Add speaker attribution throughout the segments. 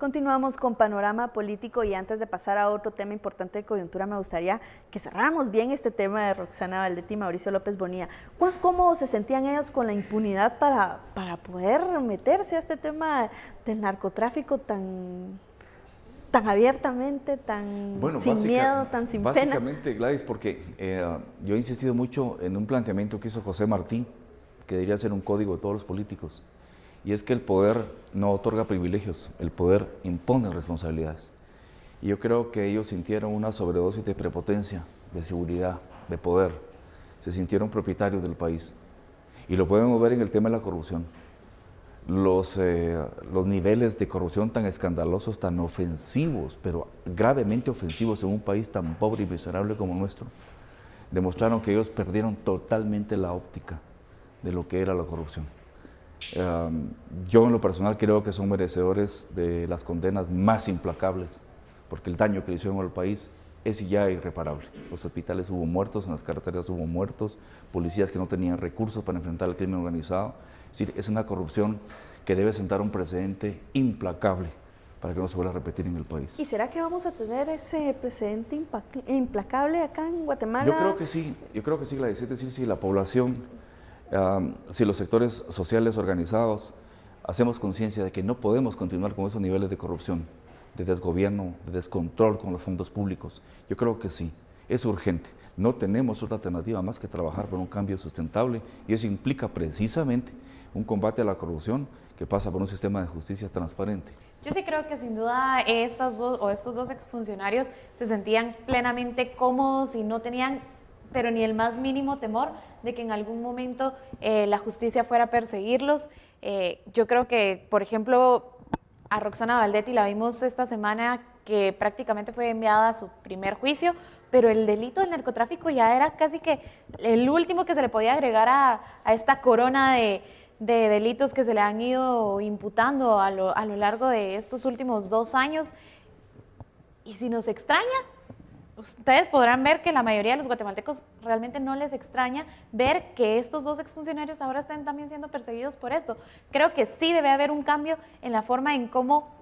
Speaker 1: Continuamos con Panorama Político y antes de pasar a otro tema importante de coyuntura me gustaría que cerráramos bien este tema de Roxana Valdetti y Mauricio López Bonilla. ¿Cómo se sentían ellos con la impunidad para poder meterse a este tema del narcotráfico tan abiertamente, sin miedo, tan sin pena?
Speaker 2: Básicamente, Gladys, porque yo he insistido mucho en un planteamiento que hizo José Martí, que debería ser un código de todos los políticos, y es que el poder no otorga privilegios, el poder impone responsabilidades. Y yo creo que ellos sintieron una sobredosis de prepotencia, de seguridad, de poder, se sintieron propietarios del país. Y lo podemos ver en el tema de la corrupción. Los niveles de corrupción tan escandalosos, tan ofensivos, pero gravemente ofensivos en un país tan pobre y miserable como el nuestro, demostraron que ellos perdieron totalmente la óptica de lo que era la corrupción. Yo en lo personal creo que son merecedores de las condenas más implacables, porque el daño que le hicieron al país es ya irreparable. En los hospitales hubo muertos, en las carreteras hubo muertos, policías que no tenían recursos para enfrentar el crimen organizado. Es decir, es una corrupción que debe sentar un precedente implacable para que no se vuelva a repetir en el país.
Speaker 1: ¿Y será que vamos a tener ese precedente implacable acá en Guatemala?
Speaker 2: Yo creo que sí, Gladys, es decir, si la población, si los sectores sociales organizados hacemos conciencia de que no podemos continuar con esos niveles de corrupción, de desgobierno, de descontrol con los fondos públicos, yo creo que sí, es urgente. No tenemos otra alternativa más que trabajar por un cambio sustentable y eso implica precisamente un combate a la corrupción que pasa por un sistema de justicia transparente.
Speaker 3: Yo sí creo que sin duda estos dos exfuncionarios se sentían plenamente cómodos y no tenían pero ni el más mínimo temor de que en algún momento la justicia fuera a perseguirlos. Yo creo que, por ejemplo, a Roxana Valdetti la vimos esta semana que prácticamente fue enviada a su primer juicio, pero el delito del narcotráfico ya era casi que el último que se le podía agregar a esta corona de delitos que se le han ido imputando a lo largo de estos últimos 2 años. Y si nos extraña, ustedes podrán ver que la mayoría de los guatemaltecos realmente no les extraña ver que estos 2 exfuncionarios ahora estén también siendo perseguidos por esto. Creo que sí debe haber un cambio en la forma en cómo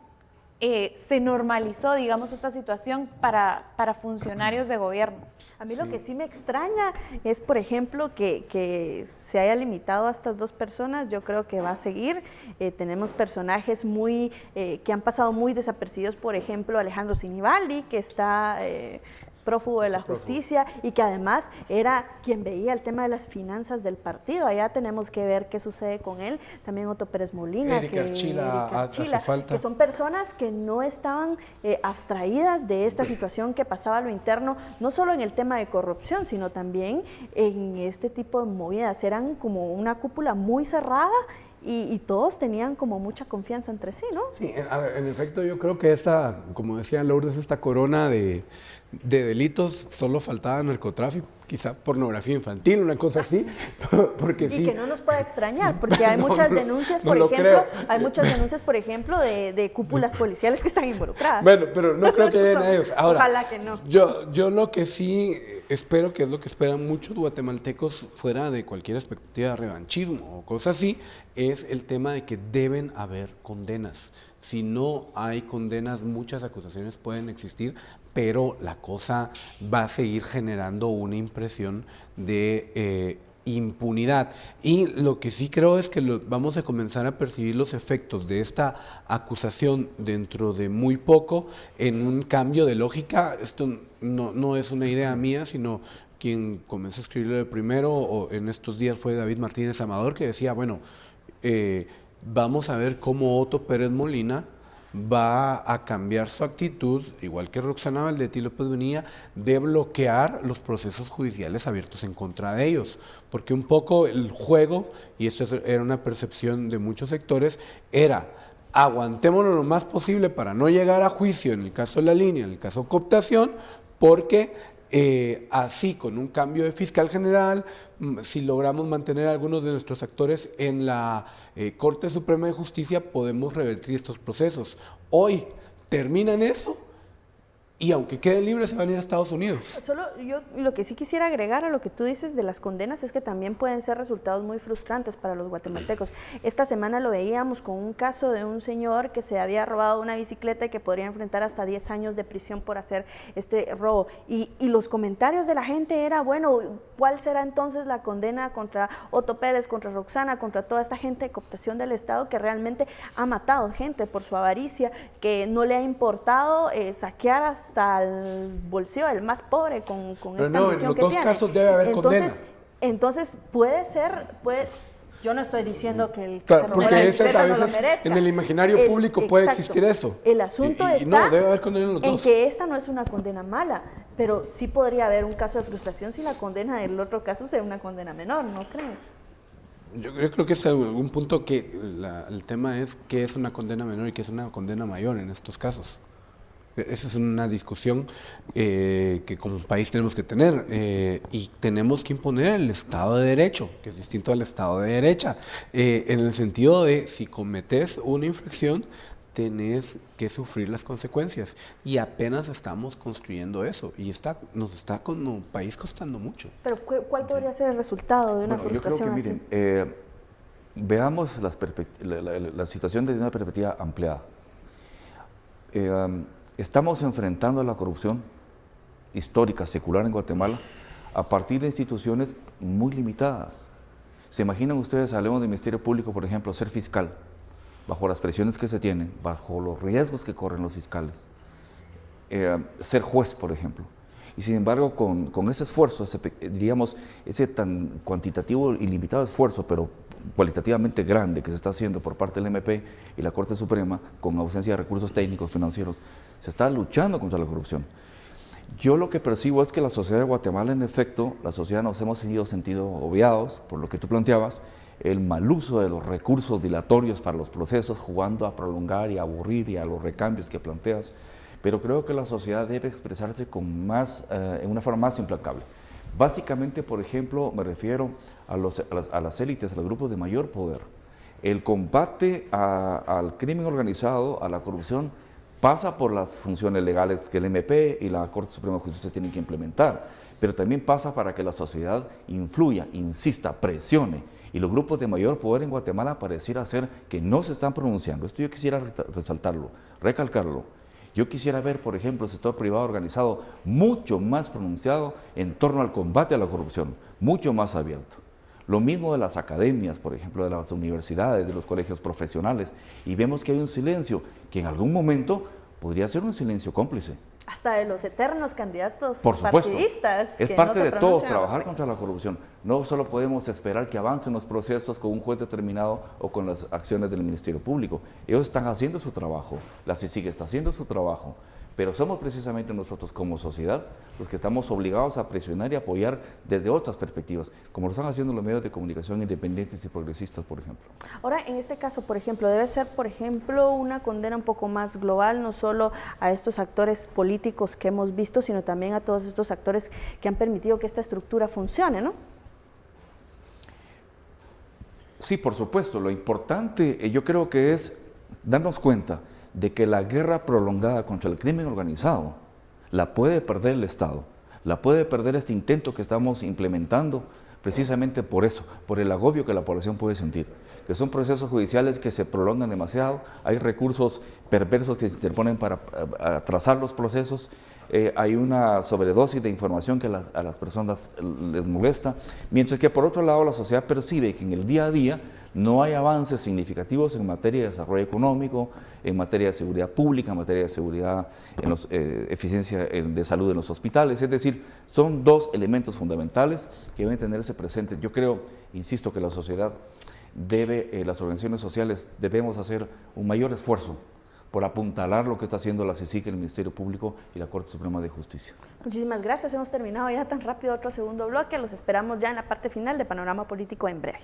Speaker 3: se normalizó, digamos, esta situación para funcionarios de gobierno.
Speaker 1: A mí lo que sí me extraña es, por ejemplo, que se haya limitado a estas 2 personas. Yo creo que va a seguir. Tenemos personajes que han pasado muy desapercibidos, por ejemplo, Alejandro Sinibaldi, que está prófugo de la justicia y que además era quien veía el tema de las finanzas del partido. Allá tenemos que ver qué sucede con él. También Otto Pérez Molina,
Speaker 4: Erika Archila, hace falta.
Speaker 1: Que son personas que no estaban abstraídas de esta situación que pasaba a lo interno, no solo en el tema de corrupción, sino también en este tipo de movidas. Eran como una cúpula muy cerrada y todos tenían como mucha confianza entre sí, ¿no?
Speaker 4: Sí, a ver, en efecto yo creo que como decía Lourdes, esta corona de delitos, solo faltaba narcotráfico, quizá pornografía infantil, una cosa así, porque sí.
Speaker 1: Y que no nos puede extrañar, porque hay muchas denuncias, por ejemplo, de cúpulas policiales que están involucradas.
Speaker 4: Bueno, pero no creo que den a ellos. Ahora,
Speaker 1: ojalá que no.
Speaker 4: Yo lo que sí espero, que es lo que esperan muchos guatemaltecos fuera de cualquier expectativa de revanchismo o cosas así, es el tema de que deben haber condenas. Si no hay condenas, muchas acusaciones pueden existir, pero la cosa va a seguir generando una impresión de impunidad. Y lo que sí creo es que vamos a comenzar a percibir los efectos de esta acusación dentro de muy poco en un cambio de lógica. Esto no es una idea mía, sino quien comenzó a escribirlo de primero o en estos días fue David Martínez Amador, que decía, bueno, vamos a ver cómo Otto Pérez Molina va a cambiar su actitud, igual que Roxana Valdetti López Bonilla, de bloquear los procesos judiciales abiertos en contra de ellos. Porque un poco el juego, y esto era una percepción de muchos sectores, era aguantémonos lo más posible para no llegar a juicio en el caso de la línea, en el caso de cooptación, porque así con un cambio de fiscal general, si logramos mantener a algunos de nuestros actores en la Corte Suprema de Justicia, podemos revertir estos procesos. Hoy terminan eso y aunque queden libres se van a ir a Estados Unidos.
Speaker 1: Solo yo lo que sí quisiera agregar a lo que tú dices de las condenas es que también pueden ser resultados muy frustrantes para los guatemaltecos. Esta semana lo veíamos con un caso de un señor que se había robado una bicicleta y que podría enfrentar hasta 10 años de prisión por hacer este robo. Y los comentarios de la gente era, bueno, ¿cuál será entonces la condena contra Otto Pérez, contra Roxana, contra toda esta gente de cooptación del Estado que realmente ha matado gente por su avaricia, que no le ha importado saquear hasta el bolsillo del más pobre con
Speaker 4: Pero
Speaker 1: esta
Speaker 4: no,
Speaker 1: misión
Speaker 4: en los
Speaker 1: que
Speaker 4: dos
Speaker 1: tiene?
Speaker 4: casos debe haber condena.
Speaker 1: Entonces puede ser, yo no estoy diciendo que el que
Speaker 4: Claro,
Speaker 1: se robó
Speaker 4: porque
Speaker 1: la
Speaker 4: a
Speaker 1: bicicleta no lo
Speaker 4: veces
Speaker 1: merezca.
Speaker 4: en el imaginario público puede
Speaker 1: Exacto.
Speaker 4: existir eso.
Speaker 1: El asunto
Speaker 4: Y
Speaker 1: está
Speaker 4: no, debe haber condena en los dos.
Speaker 1: que esta no es una condena mala, pero sí podría haber un caso de frustración si la condena del otro caso sea una condena menor, ¿no creen?
Speaker 4: Yo creo que es algún punto que el tema es qué es una condena menor y qué es una condena mayor en estos casos. Esa es una discusión que como país tenemos que tener y tenemos que imponer el Estado de Derecho, que es distinto al Estado de Derecha, en el sentido de si cometes una infracción, tenés que sufrir las consecuencias y apenas estamos construyendo eso y nos está como país costando mucho.
Speaker 1: Pero ¿cuál podría ser el resultado de una
Speaker 2: Bueno, yo creo
Speaker 1: frustración
Speaker 2: que,
Speaker 1: así?
Speaker 2: miren, veamos la situación desde una perspectiva ampliada. Estamos enfrentando la corrupción histórica, secular en Guatemala, a partir de instituciones muy limitadas. ¿Se imaginan ustedes, hablemos del Ministerio Público, por ejemplo, ser fiscal, bajo las presiones que se tienen, bajo los riesgos que corren los fiscales? Ser juez, por ejemplo. Y sin embargo, con ese esfuerzo, diríamos, ese tan cuantitativo y limitado esfuerzo, pero cualitativamente grande que se está haciendo por parte del MP y la Corte Suprema, con ausencia de recursos técnicos, financieros, se está luchando contra la corrupción. Yo lo que percibo es que la sociedad de Guatemala, en efecto, la sociedad nos hemos sentido obviados, por lo que tú planteabas, el mal uso de los recursos dilatorios para los procesos, jugando a prolongar y a aburrir y a los recambios que planteas, pero creo que la sociedad debe expresarse con en una forma más implacable. Básicamente, por ejemplo, me refiero a las élites, a los grupos de mayor poder. El combate al crimen organizado, a la corrupción, pasa por las funciones legales que el MP y la Corte Suprema de Justicia tienen que implementar, pero también pasa para que la sociedad influya, insista, presione. Y los grupos de mayor poder en Guatemala pareciera ser que no se están pronunciando. Esto yo quisiera resaltarlo, recalcarlo. Yo quisiera ver, por ejemplo, el sector privado organizado mucho más pronunciado en torno al combate a la corrupción, mucho más abierto. Lo mismo de las academias, por ejemplo, de las universidades, de los colegios profesionales, y vemos que hay un silencio que en algún momento podría ser un silencio cómplice.
Speaker 1: Hasta de los eternos candidatos
Speaker 2: Por supuesto,
Speaker 1: partidistas.
Speaker 2: es
Speaker 1: que
Speaker 2: parte
Speaker 1: no se
Speaker 2: de todos
Speaker 1: pronuncian al
Speaker 2: trabajar
Speaker 1: respecto.
Speaker 2: contra la corrupción. No solo podemos esperar que avancen los procesos con un juez determinado o con las acciones del Ministerio Público. Ellos están haciendo su trabajo, la CICIG está haciendo su trabajo, pero somos precisamente nosotros como sociedad los que estamos obligados a presionar y apoyar desde otras perspectivas, como lo están haciendo los medios de comunicación independientes y progresistas, por ejemplo.
Speaker 1: Ahora, en este caso, por ejemplo, debe ser, por ejemplo, una condena un poco más global, no solo a estos actores políticos que hemos visto, sino también a todos estos actores que han permitido que esta estructura funcione, ¿no?
Speaker 2: Sí, por supuesto. Lo importante, yo creo que es darnos cuenta de que la guerra prolongada contra el crimen organizado la puede perder el Estado, la puede perder este intento que estamos implementando precisamente por eso, por el agobio que la población puede sentir, que son procesos judiciales que se prolongan demasiado, hay recursos perversos que se interponen para atrasar los procesos, hay una sobredosis de información que a las personas les molesta, mientras que por otro lado la sociedad percibe que en el día a día no hay avances significativos en materia de desarrollo económico, en materia de seguridad pública, en materia de seguridad, eficiencia de salud en los hospitales. Es decir, son dos elementos fundamentales que deben tenerse presentes. Yo creo, insisto, que la sociedad las organizaciones sociales debemos hacer un mayor esfuerzo por apuntalar lo que está haciendo la CICIG, el Ministerio Público y la Corte Suprema de Justicia.
Speaker 1: Muchísimas gracias. Hemos terminado ya tan rápido otro segundo bloque. Los esperamos ya en la parte final de Panorama Político en breve.